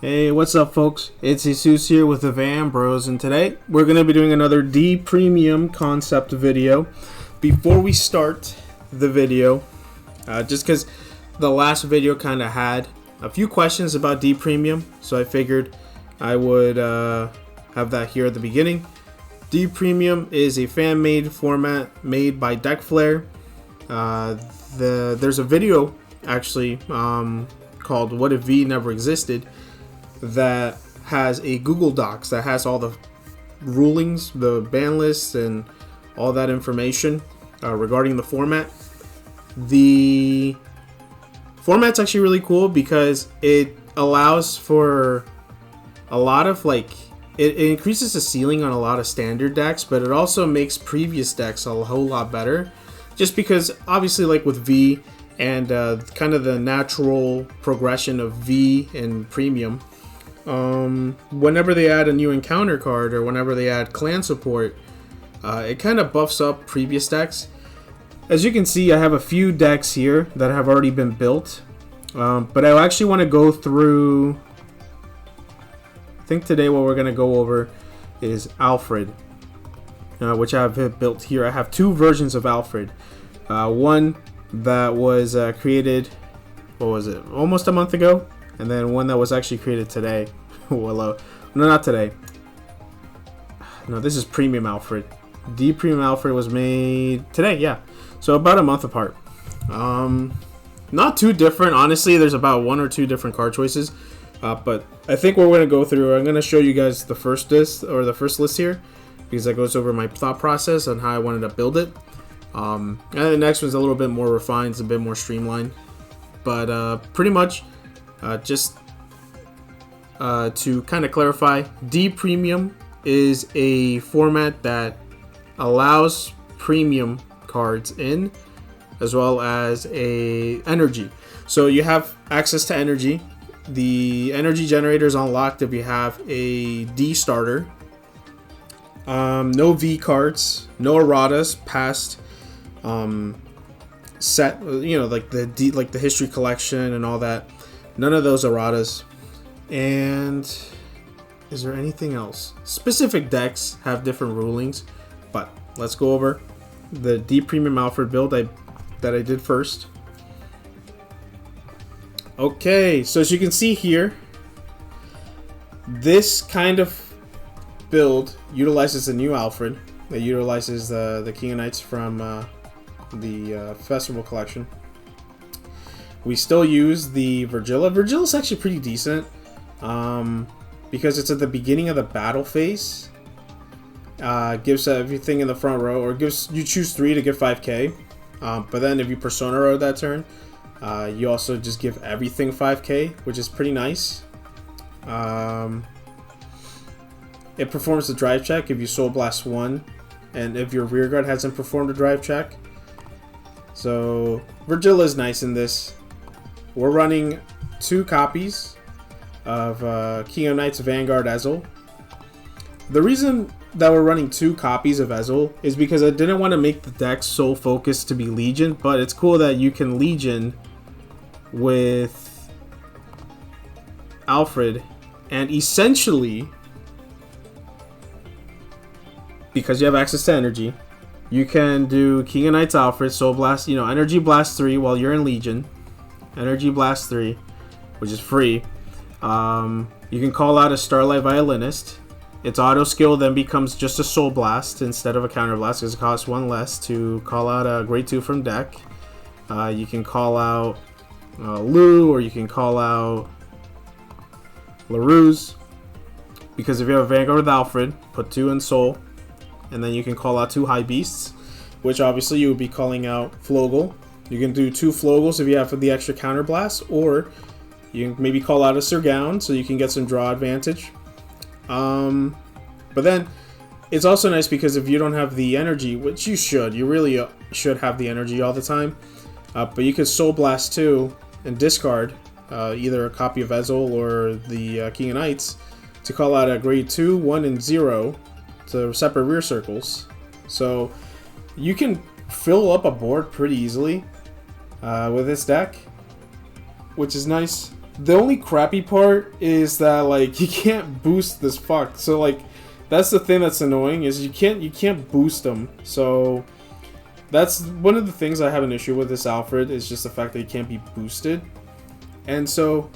Hey, what's up, folks? It's Jesus here with the Van Bros, and today we're going to be doing another D Premium concept video. Before we start the video, just because the last video kind of had a few questions about D Premium, so I figured I would have that here at the beginning. D Premium is a fan-made format made by Deckflare. There's a video actually called "What If V Never Existed" that has a Google Docs that has all the rulings, the ban lists, and all that information regarding the format. The format's actually really cool because it allows for a lot of it increases the ceiling on a lot of standard decks, but it also makes previous decks a whole lot better. Just because obviously, like with V and kind of the natural progression of V and Premium, whenever they add a new encounter card or whenever they add clan support, it kind of buffs up previous decks. As you can see, I have a few decks here that have already been built, but I actually want to go through. I think today what we're going to go over is Alfred, which I have built here. I have two versions of Alfred. One that was created, what was it, almost a month ago, and then one that was actually created today. Well, no, not today. No, this is Premium Alfred. D Premium Alfred was made today, yeah. So about a month apart. Not too different, honestly. There's about one or two different card choices. But I think what we're going to go through, I'm going to show you guys the first list here, because that goes over my thought process on how I wanted to build it. And the next one's a little bit more refined, it's a bit more streamlined. But pretty much, just to kind of clarify, D Premium is a format that allows premium cards in, as well as a energy. So you have access to energy. The energy generator is unlocked if you have a D starter. No V cards, no erratas past set, like the history collection and all that. None of those erratas. And is there anything else? Specific decks have different rulings, but let's go over the D Premium Alfred build that I did first. Okay, so as you can see here, this kind of build utilizes the new Alfred. It utilizes the King of Knights from the Festival Collection. We still use the Virgilla. Virgilla's actually pretty decent because it's at the beginning of the battle phase. Gives everything in the front row, or you choose 3 to give 5k. But then if you Persona row that turn, you also just give everything 5k, which is pretty nice. It performs the drive check if you Soul Blast 1, and if your rearguard hasn't performed a drive check. So Virgilla is nice in this. We're running 2 copies of King of Knights Vanguard Ezel. The reason that we're running 2 copies of Ezel is because I didn't want to make the deck so focused to be Legion, but it's cool that you can Legion with Alfred, and essentially, because you have access to energy, you can do King of Knights Alfred, Soul Blast, Energy Blast 3 while you're in Legion. Energy Blast 3, which is free. You can call out a Starlight Violinist. Its auto skill then becomes just a Soul Blast instead of a Counter Blast, because it costs 1 less to call out a Grade 2 from deck. You can call out Lou, or you can call out LaRuse, because if you have a Vanguard with Alfred, put 2 in Soul, and then you can call out 2 High Beasts, which obviously you would be calling out Flogel. You can do 2 Flogels if you have the extra Counter Blast, or you can maybe call out a Sir Gawain so you can get some draw advantage. But then it's also nice because if you don't have the energy, which you really should have the energy all the time, but you could Soul Blast 2 and discard either a copy of Ezel or the King of Knights to call out a Grade 2, 1, and 0 to separate rear circles. So you can fill up a board pretty easily with this deck, which is nice. The only crappy part is that like you can't boost this fuck. So like that's the thing that's annoying is you can't boost them. So that's one of the things I have an issue with this Alfred is just the fact that he can't be boosted. And so,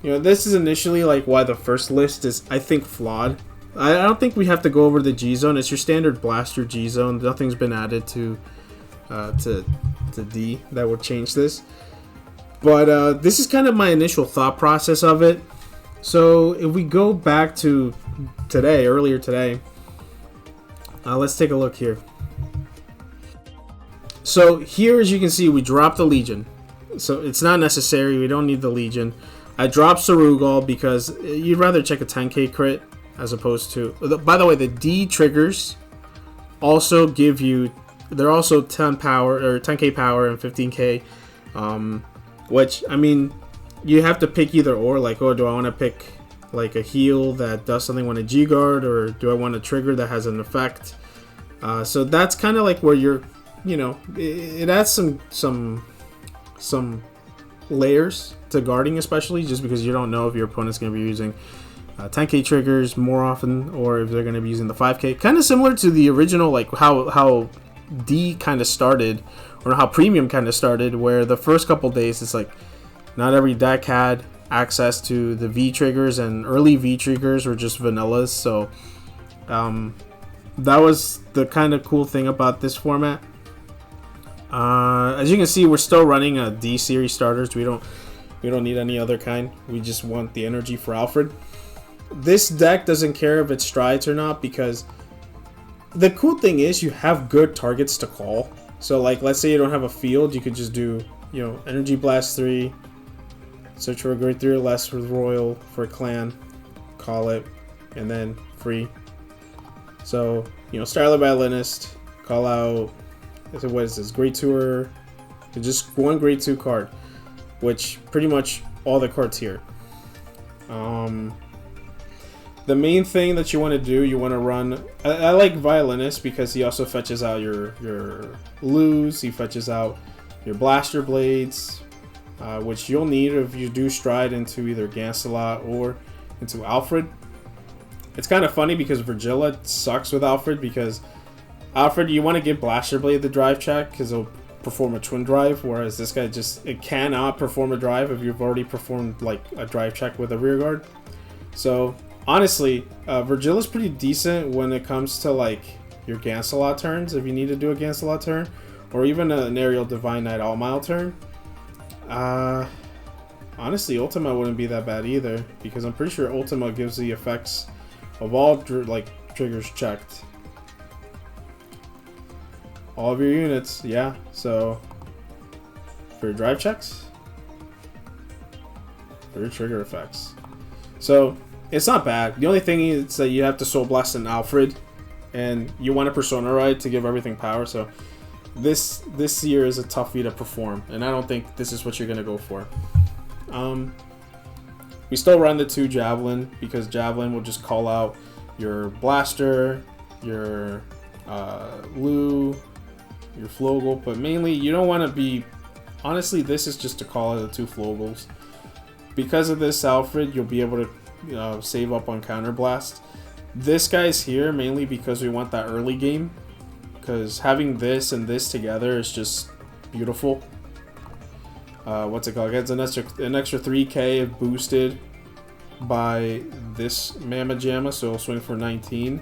you know, this is initially like why the first list is, I think, flawed. I don't think we have to go over the G zone. It's your standard blaster G zone. Nothing's been added to D that would change this. But this is kind of my initial thought process of it. So if we go back to earlier today, let's take a look here. So here, as you can see, we dropped the Legion. So it's not necessary. We don't need the Legion. I dropped Sarugal because you'd rather check a 10k crit as opposed to... By the way, the D triggers also give you... They're also 10 power or 10k power and 15k. Which, I mean, you have to pick either or. Like, oh, do I want to pick like a heal that does something when a G-guard, or do I want a trigger that has an effect? So that's kind of like where you're... You know, it adds some layers to guarding, especially just because you don't know if your opponent's going to be using 10k triggers more often, or if they're going to be using the 5k. Kind of similar to the original, like how D kind of started, or how Premium kind of started, where the first couple days it's like not every deck had access to the V triggers, and early V triggers were just vanillas. So that was the kind of cool thing about this format. As you can see, we're still running a D series starters. We don't need any other kind. We just want the energy for Alfred. This deck doesn't care if it strides or not, because the cool thing is you have good targets to call. So like, let's say you don't have a field, you could just do, you know, Energy Blast 3, search for a grade 3 or less with Royal for a clan, call it, and then free. So, you know, Starlight Violinist, call out, what is this, grade 2 or just one grade 2 card, which pretty much all the cards here. The main thing that you want to do, you want to run, I like Violinist because he also fetches out your Luz, he fetches out your Blaster Blades, which you'll need if you do stride into either Gancelot or into Alfred. It's kind of funny because Virgilla sucks with Alfred, because Alfred, you want to give Blaster Blade the drive check because it'll perform a twin drive, whereas this guy it cannot perform a drive if you've already performed like a drive check with a rear guard. So honestly, Virgilla's pretty decent when it comes to like your Gancelot turns, if you need to do a Gancelot turn, or even an Aerial Divine Knight All Mile turn. Honestly, Ultima wouldn't be that bad either, because I'm pretty sure Ultima gives the effects of all like triggers checked. All of your units, yeah. So for your drive checks, for your trigger effects, so it's not bad. The only thing is that you have to Soul Blast an Alfred, and you want a Persona Ride to give everything power. So this year is a tough feat to perform, and I don't think this is what you're gonna go for. We still run the 2 Javelin, because Javelin will just call out your Blaster, your Lu, your Flogel, but mainly you don't want to be... Honestly, this is just to call out the 2 Flogels. Because of this Alfred, you'll be able to save up on Counterblast. This guy's here mainly because we want that early game, because having this and this together is just beautiful. What's it called? It gets an extra 3k if boosted by this Mamma Jamma, so it'll swing for 19.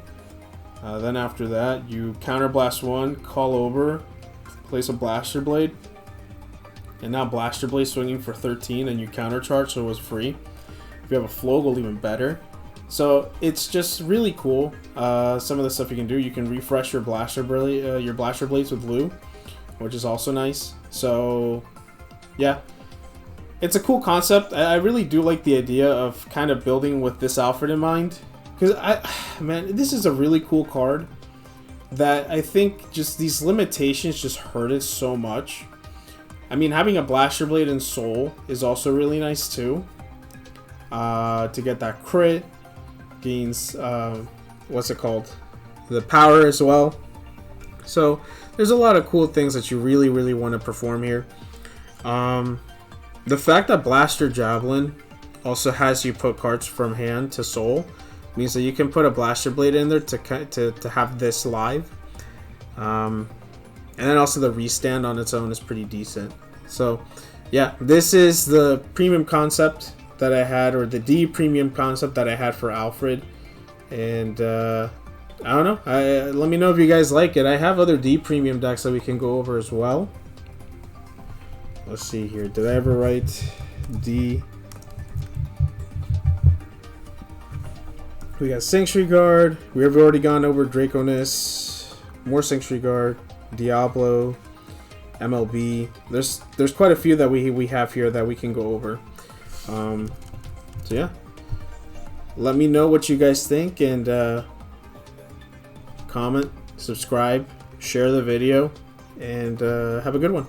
Then after that, you Counterblast 1, call over, place a Blaster Blade, and now Blaster Blade swinging for 13, and you countercharge, so it was free. If you have a Flogel, even better. So it's just really cool. Some of the stuff you can do, you can refresh your Blaster Blades with Lu, which is also nice. So yeah, it's a cool concept. I really do like the idea of kind of building with this Alfred in mind. Because, man, this is a really cool card that I think just these limitations just hurt it so much. I mean, having a Blaster Blade in Soul is also really nice too. To get that crit, gains, what's it called? The power as well. So, there's a lot of cool things that you really want to perform here. The fact that Blaster Javelin also has you put cards from hand to soul. Means that you can put a blaster blade in there to have this live. And then also the restand on its own is pretty decent. So yeah, this is the premium concept that I had, or the D premium concept that I had for Alfred. And I don't know, let me know if you guys like it. I have other D premium decks that we can go over as well. Let's see here, did I ever write D? We got Sanctuary Guard. We have already gone over Draconis. More Sanctuary Guard. Diablo. MLB. There's quite a few that we have here that we can go over. So yeah. Let me know what you guys think, and comment, subscribe, share the video, and have a good one.